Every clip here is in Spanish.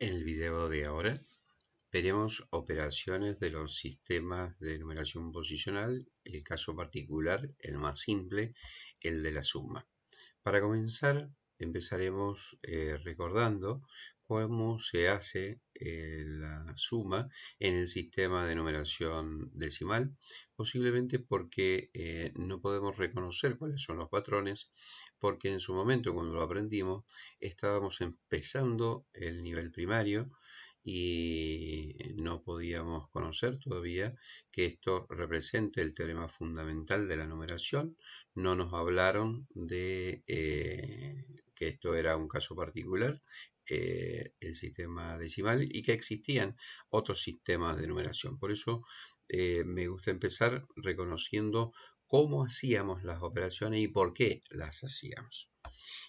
En el video de ahora veremos operaciones de los sistemas de numeración posicional, el caso particular, el más simple, el de la suma. Para comenzar, empezaremos recordando cómo se hace la suma en el sistema de numeración decimal, posiblemente porque no podemos reconocer cuáles son los patrones, porque en su momento cuando lo aprendimos estábamos empezando el nivel primario y no podíamos conocer todavía que esto represente el teorema fundamental de la numeración. No nos hablaron de que esto era un caso particular, el sistema decimal, y que existían otros sistemas de numeración. Por eso me gusta empezar reconociendo cómo hacíamos las operaciones y por qué las hacíamos.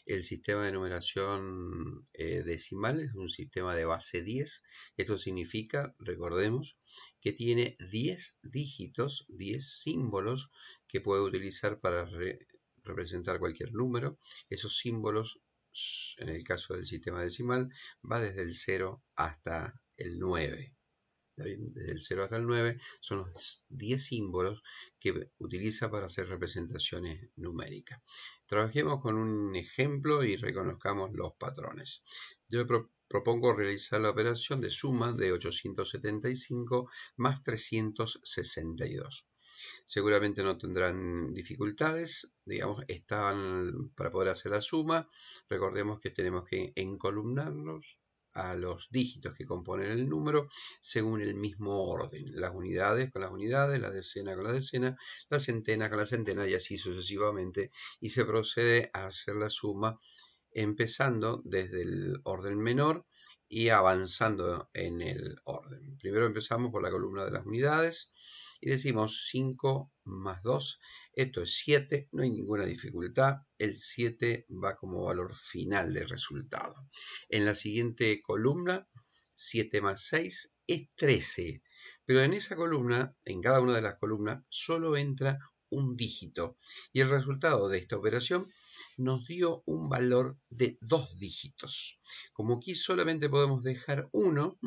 El sistema de numeración decimal es un sistema de base 10. Esto significa, recordemos, que tiene 10 dígitos, 10 símbolos que puede utilizar para representar cualquier número. Esos símbolos, en el caso del sistema decimal, va desde el 0 hasta el 9. Desde el 0 hasta el 9 son los 10 símbolos que utiliza para hacer representaciones numéricas. Trabajemos con un ejemplo y reconozcamos los patrones. Yo propongo realizar la operación de suma de 875 más 362. Seguramente no tendrán dificultades, digamos, estaban para poder hacer la suma. Recordemos que tenemos que encolumnarlos a los dígitos que componen el número según el mismo orden. Las unidades con las unidades, la decena con la decena, la centena con la centena y así sucesivamente. Y se procede a hacer la suma empezando desde el orden menor y avanzando en el orden. Primero empezamos por la columna de las unidades y decimos 5 más 2, esto es 7, no hay ninguna dificultad, el 7 va como valor final del resultado. En la siguiente columna, 7 más 6 es 13, pero en esa columna, en cada una de las columnas, solo entra un dígito y el resultado de esta operación nos dio un valor de 2 dígitos. Como aquí solamente podemos dejar 1,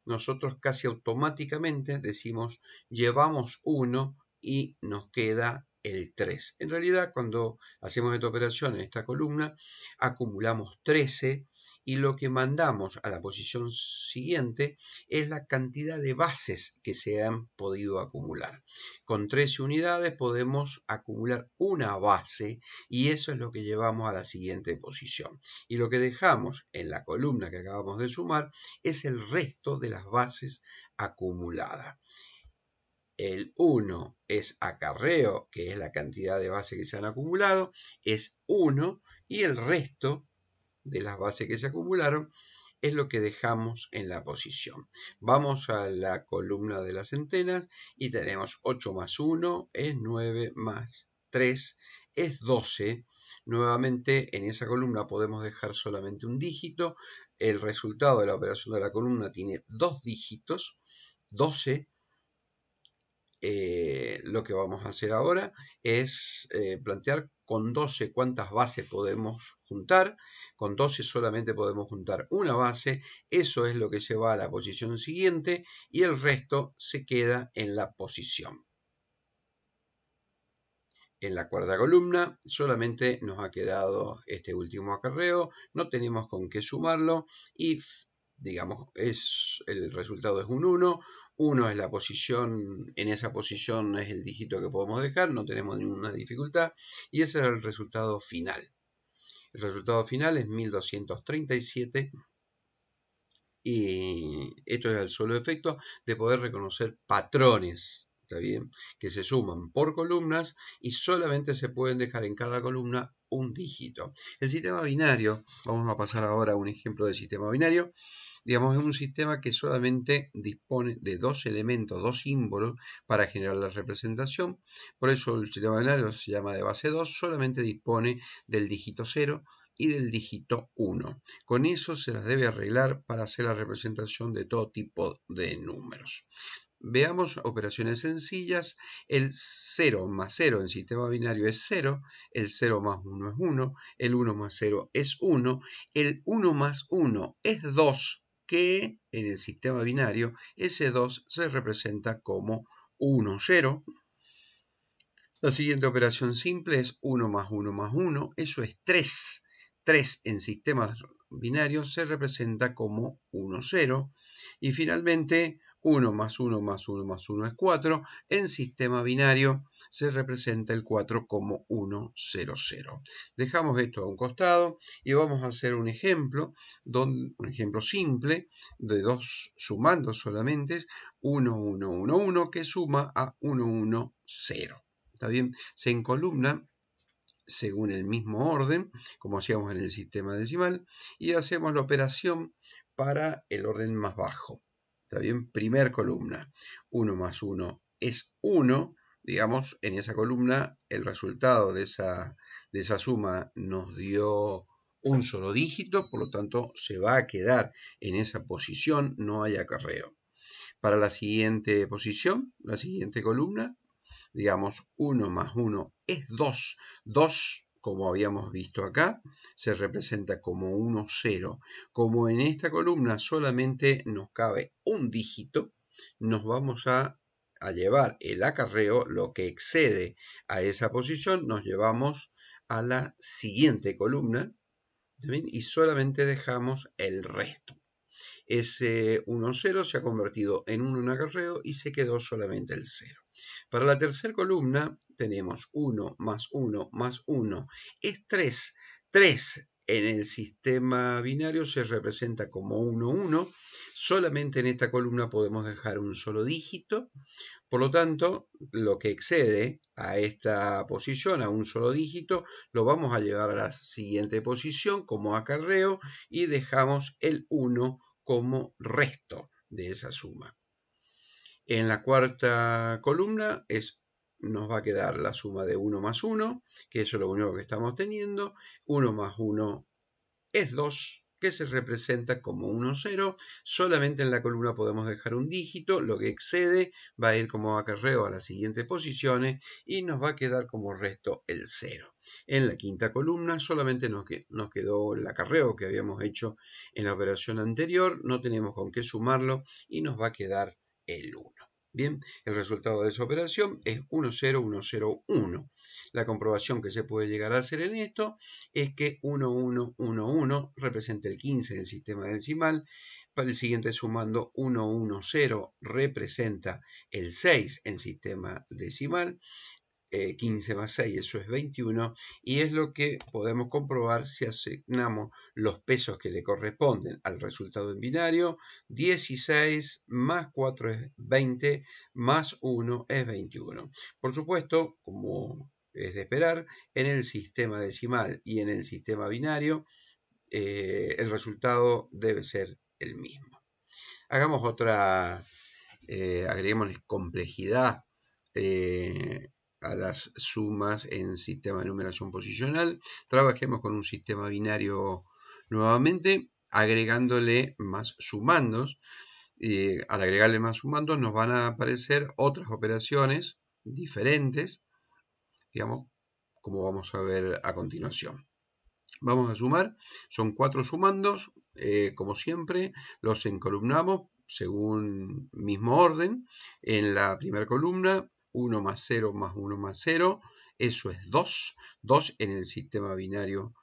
nosotros casi automáticamente decimos llevamos 1 y nos queda el 3. En realidad, cuando hacemos esta operación en esta columna, acumulamos 13 y lo que mandamos a la posición siguiente es la cantidad de bases que se han podido acumular. Con 13 unidades podemos acumular una base y eso es lo que llevamos a la siguiente posición. Y lo que dejamos en la columna que acabamos de sumar es el resto de las bases acumuladas. El 1 es acarreo, que es la cantidad de bases que se han acumulado, es 1 y el resto de las bases que se acumularon es lo que dejamos en la posición. Vamos a la columna de las centenas y tenemos 8 más 1 es 9 más 3 es 12. Nuevamente en esa columna podemos dejar solamente un dígito. El resultado de la operación de la columna tiene 2 dígitos, 12. Lo que vamos a hacer ahora es plantear con 12 cuántas bases podemos juntar. Con 12 solamente podemos juntar una base. Eso es lo que se va a la posición siguiente y el resto se queda en la posición. En la cuarta columna solamente nos ha quedado este último acarreo. No tenemos con qué sumarlo y digamos, el resultado es un 1. 1 es la posición, en esa posición es el dígito que podemos dejar, no tenemos ninguna dificultad. Y ese es el resultado final. El resultado final es 1237. Y esto es el solo efecto de poder reconocer patrones, ¿está bien? Que se suman por columnas y solamente se pueden dejar en cada columna un dígito. El sistema binario, vamos a pasar ahora a un ejemplo de sistema binario. Digamos, es un sistema que solamente dispone de 2 elementos, 2 símbolos para generar la representación. Por eso el sistema binario se llama de base 2, solamente dispone del dígito 0 y del dígito 1. Con eso se las debe arreglar para hacer la representación de todo tipo de números. Veamos operaciones sencillas. El 0 más 0 en sistema binario es 0, el 0 más 1 es 1, el 1 más 0 es 1, el 1 más 1 es 2, que en el sistema binario ese 2 se representa como 1, 0. La siguiente operación simple es 1 más 1 más 1, eso es 3. 3 en sistemas binarios se representa como 1, 0. Y finalmente 1 más 1 más 1 más 1 es 4. En sistema binario se representa el 4 como 1, 0, 0. Dejamos esto a un costado y vamos a hacer un ejemplo simple de dos sumandos solamente, 1, 1, 1, 1, que suma a 1, 1, 0. ¿Está bien? Se encolumna según el mismo orden, como hacíamos en el sistema decimal, y hacemos la operación para el orden más bajo. ¿Está bien? Primer columna, 1 más 1 es 1. Digamos, en esa columna el resultado de esa suma nos dio un solo dígito, por lo tanto se va a quedar en esa posición, no hay acarreo. Para la siguiente posición, la siguiente columna, digamos 1 más 1 es 2. 2, como habíamos visto acá, se representa como 1, 0. Como en esta columna solamente nos cabe un dígito, nos vamos a llevar el acarreo, lo que excede a esa posición, nos llevamos a la siguiente columna, ¿también? Y solamente dejamos el resto. Ese 1, 0 se ha convertido en un acarreo y se quedó solamente el 0. Para la tercera columna tenemos 1 más 1 más 1 es 3. 3 en el sistema binario se representa como 1, 1. Solamente en esta columna podemos dejar un solo dígito. Por lo tanto, lo que excede a esta posición, a un solo dígito, lo vamos a llevar a la siguiente posición como acarreo y dejamos el 1 como resto de esa suma. En la cuarta columna nos va a quedar la suma de 1 más 1, que eso es lo único que estamos teniendo. 1 más 1 es 2, que se representa como 1, 0. Solamente en la columna podemos dejar un dígito, lo que excede va a ir como acarreo a las siguientes posiciones y nos va a quedar como resto el 0. En la quinta columna solamente nos quedó el acarreo que habíamos hecho en la operación anterior, no tenemos con qué sumarlo y nos va a quedar el 1. Bien, el resultado de esa operación es 1, 0, 1, 0, 1. La comprobación que se puede llegar a hacer en esto es que 1, 1, 1, 1 representa el 15 en el sistema decimal. Para el siguiente sumando 1, 1, 0 representa el 6 en sistema decimal. 15 más 6, eso es 21, y es lo que podemos comprobar si asignamos los pesos que le corresponden al resultado en binario. 16 más 4 es 20, más 1 es 21. Por supuesto, como es de esperar, en el sistema decimal y en el sistema binario, el resultado debe ser el mismo. Hagamos otra, agreguémosle complejidad a las sumas en sistema de numeración posicional. Trabajemos con un sistema binario nuevamente, agregándole más sumandos. Al agregarle más sumandos nos van a aparecer otras operaciones diferentes, digamos, como vamos a ver a continuación. Vamos a sumar, son 4 sumandos, como siempre, los encolumnamos según mismo orden. En la primera columna, 1 más 0 más 1 más 0, eso es 2. 2 en el sistema binario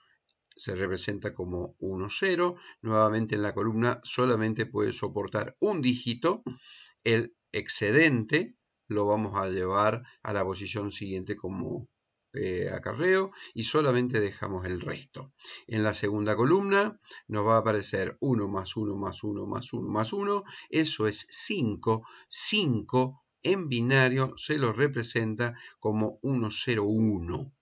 se representa como 1, 0. Nuevamente en la columna solamente puede soportar un dígito. El excedente lo vamos a llevar a la posición siguiente como acarreo y solamente dejamos el resto. En la segunda columna nos va a aparecer 1 más 1 más 1 más 1 más 1, eso es 5. 5 en binario se lo representa como 1, 0, 1.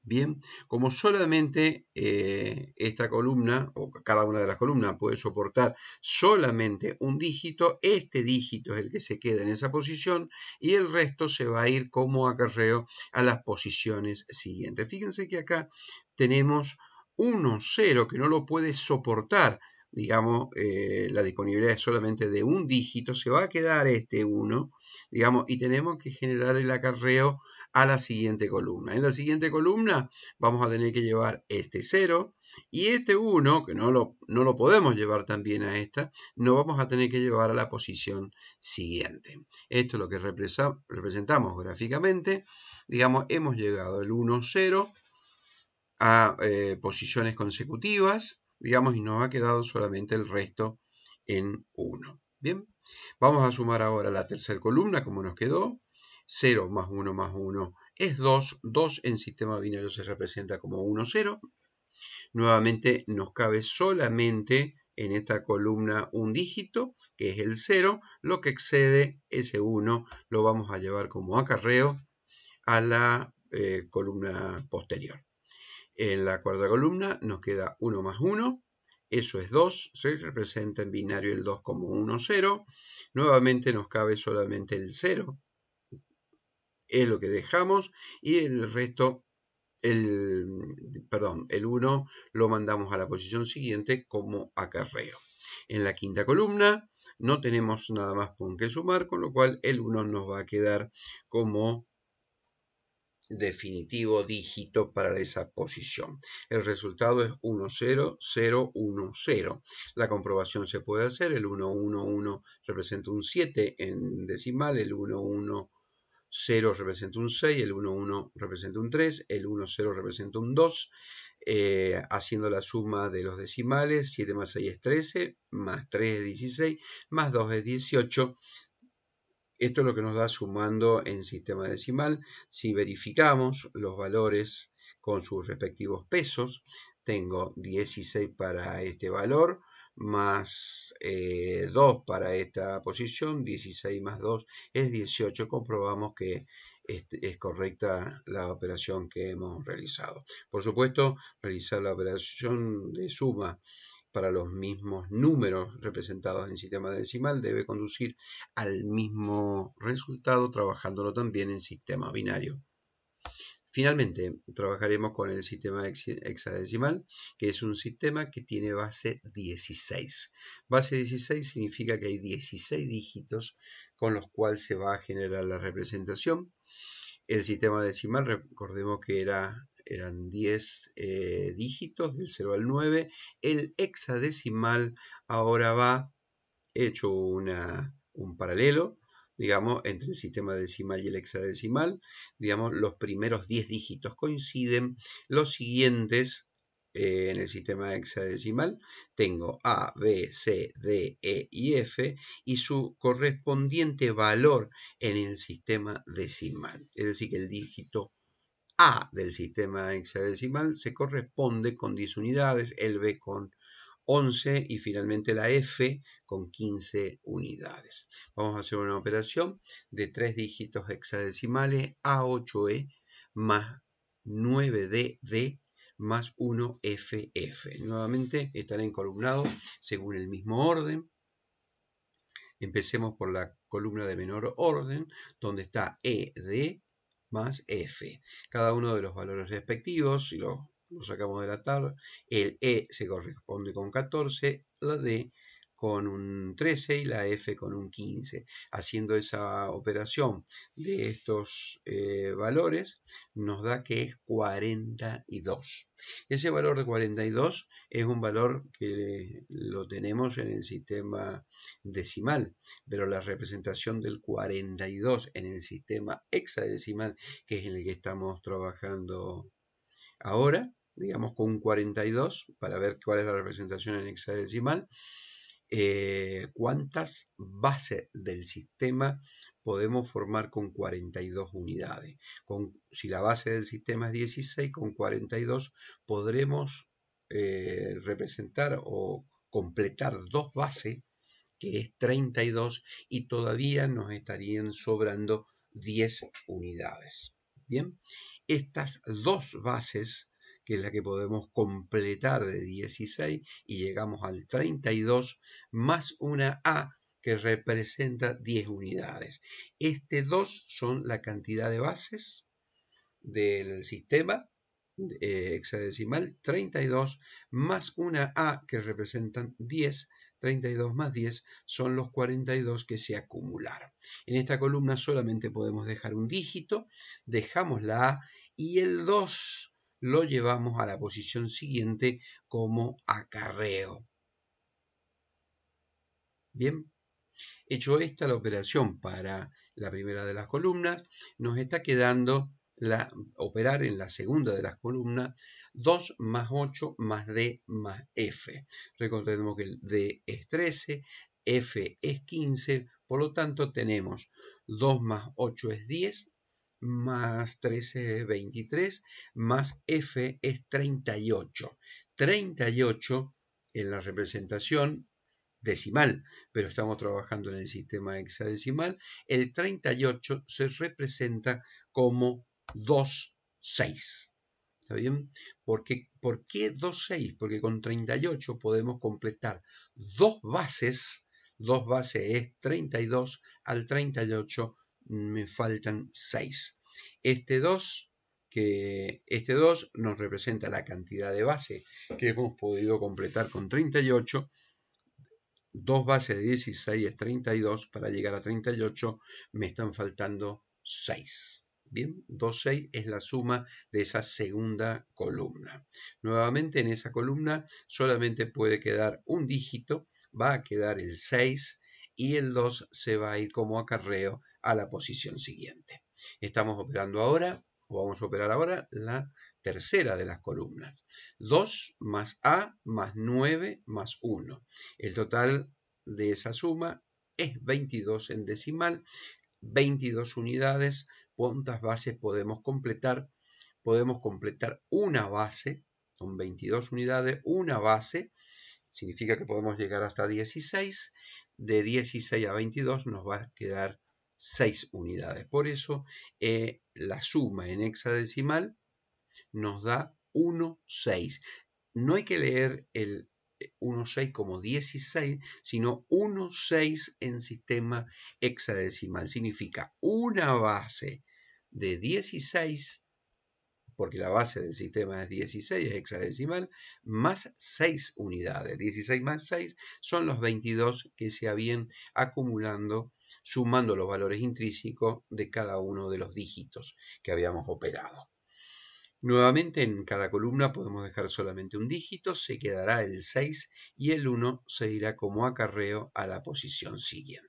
Bien, como solamente esta columna o cada una de las columnas puede soportar solamente un dígito, este dígito es el que se queda en esa posición y el resto se va a ir como acarreo a las posiciones siguientes. Fíjense que acá tenemos 1, 0 que no lo puede soportar digamos, la disponibilidad es solamente de un dígito, se va a quedar este 1, digamos, y tenemos que generar el acarreo a la siguiente columna. En la siguiente columna vamos a tener que llevar este 0 y este 1, que no lo podemos llevar también a esta, no vamos a tener que llevar a la posición siguiente. Esto es lo que representamos gráficamente. Digamos, hemos llegado el 1, 0 a posiciones consecutivas, digamos, y nos ha quedado solamente el resto en 1. Bien, vamos a sumar ahora la tercera columna, como nos quedó. 0 más 1 más 1 es 2. 2 en sistema binario se representa como 1, 0. Nuevamente nos cabe solamente en esta columna un dígito, que es el 0. Lo que excede ese 1 lo vamos a llevar como acarreo a la columna posterior. En la cuarta columna nos queda 1 más 1, eso es 2, se representa en binario el 2 como 1, 0. Nuevamente nos cabe solamente el 0, es lo que dejamos, y el resto, el 1 lo mandamos a la posición siguiente como acarreo. En la quinta columna no tenemos nada más con que sumar, con lo cual el 1 nos va a quedar como definitivo dígito para esa posición. El resultado es 1, 0, 0, 1, 0. La comprobación se puede hacer. El 1, 1, 1 representa un 7 en decimal. El 1, 1, 0 representa un 6. El 1, 1 representa un 3. El 1, 0 representa un 2. Haciendo la suma de los decimales, 7 más 6 es 13, más 3 es 16, más 2 es 18. Esto es lo que nos da sumando en sistema decimal. Si verificamos los valores con sus respectivos pesos, tengo 16 para este valor, más 2 para esta posición, 16 más 2 es 18. Comprobamos que es correcta la operación que hemos realizado. Por supuesto, realizar la operación de suma para los mismos números representados en sistema decimal debe conducir al mismo resultado trabajándolo también en sistema binario. Finalmente, trabajaremos con el sistema hexadecimal, que es un sistema que tiene base 16. Base 16 significa que hay 16 dígitos con los cuales se va a generar la representación. El sistema decimal, recordemos que eran 10 dígitos, del 0 al 9. El hexadecimal ahora va hecho un paralelo, digamos, entre el sistema decimal y el hexadecimal. Digamos, los primeros 10 dígitos coinciden. Los siguientes en el sistema hexadecimal tengo A, B, C, D, E y F y su correspondiente valor en el sistema decimal. Es decir, que el dígito A del sistema hexadecimal se corresponde con 10 unidades, el B con 11 y finalmente la F con 15 unidades. Vamos a hacer una operación de 3 dígitos hexadecimales A8E más 9DD más 1FF. Nuevamente están encolumnados según el mismo orden. Empecemos por la columna de menor orden, donde está ED más F. Cada uno de los valores respectivos, si lo sacamos de la tabla, el E se corresponde con 14, la D con un 13 y la F con un 15. Haciendo esa operación de estos valores nos da que es 42. Ese valor de 42 es un valor que lo tenemos en el sistema decimal, pero la representación del 42 en el sistema hexadecimal, que es en el que estamos trabajando ahora, digamos con un 42, para ver cuál es la representación en hexadecimal, cuántas bases del sistema podemos formar con 42 unidades. Si la base del sistema es 16, con 42 podremos representar o completar dos bases, que es 32, y todavía nos estarían sobrando 10 unidades. Bien, estas dos bases, que es la que podemos completar de 16 y llegamos al 32, más una A que representa 10 unidades. Este 2 son la cantidad de bases del sistema hexadecimal 32 más una A que representan 10, 32 más 10 son los 42 que se acumularon. En esta columna solamente podemos dejar un dígito, dejamos la A y el 2 lo llevamos a la posición siguiente como acarreo. Bien, hecho esta la operación para la primera de las columnas, nos está quedando operar en la segunda de las columnas 2 más 8 más D más F. Recordemos que el D es 13, F es 15, por lo tanto tenemos 2 más 8 es 10, más 13 es 23, más F es 38. 38 en la representación decimal, pero estamos trabajando en el sistema hexadecimal, el 38 se representa como 2, 6. ¿Está bien? ¿Por qué 2, 6? Porque con 38 podemos completar dos bases. Dos bases es 32, al 38 me faltan 6. Este 2 nos representa la cantidad de base que hemos podido completar con 38. Dos bases de 16 es 32, para llegar a 38 me están faltando 6. Bien, 2, 6 es la suma de esa segunda columna. Nuevamente en esa columna solamente puede quedar un dígito, va a quedar el 6 y el 2 se va a ir como acarreo a la posición siguiente. Estamos operando ahora, o vamos a operar ahora, la tercera de las columnas. 2 más A más 9 más 1. El total de esa suma es 22 en decimal, 22 unidades. ¿Cuántas bases podemos completar? Podemos completar una base, con 22 unidades, una base. Significa que podemos llegar hasta 16. De 16 a 22 nos va a quedar 6 unidades. Por eso la suma en hexadecimal nos da 1, 6. No hay que leer el 1, 6 como 16, sino 1, 6 en sistema hexadecimal. Significa una base de 16, porque la base del sistema es 16, es hexadecimal, más 6 unidades. 16 más 6 son los 22 que se habían acumulando, sumando los valores intrínsecos de cada uno de los dígitos que habíamos operado. Nuevamente en cada columna podemos dejar solamente un dígito, se quedará el 6 y el 1 se irá como acarreo a la posición siguiente.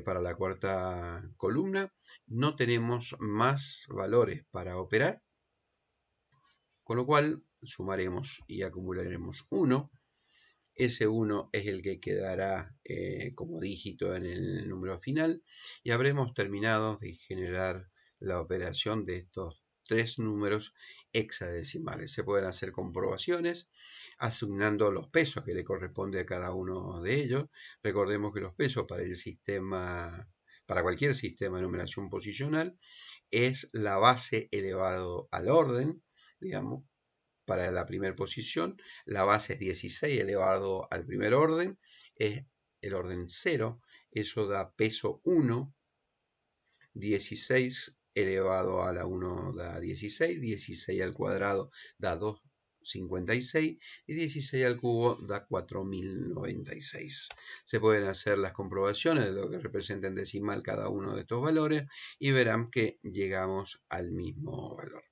Para la cuarta columna no tenemos más valores para operar, con lo cual sumaremos y acumularemos 1. Ese 1 es el que quedará como dígito en el número final y habremos terminado de generar la operación de estos 3 números hexadecimales. Se pueden hacer comprobaciones asignando los pesos que le corresponde a cada uno de ellos. Recordemos que los pesos para cualquier sistema de numeración posicional es la base elevado al orden, digamos. Para la primera posición, la base es 16 elevado al primer orden, es el orden 0, eso da peso 1, 16 elevado a la 1 da 16, 16 al cuadrado da 256 y 16 al cubo da 4096. Se pueden hacer las comprobaciones de lo que representa en decimal cada uno de estos valores y verán que llegamos al mismo valor.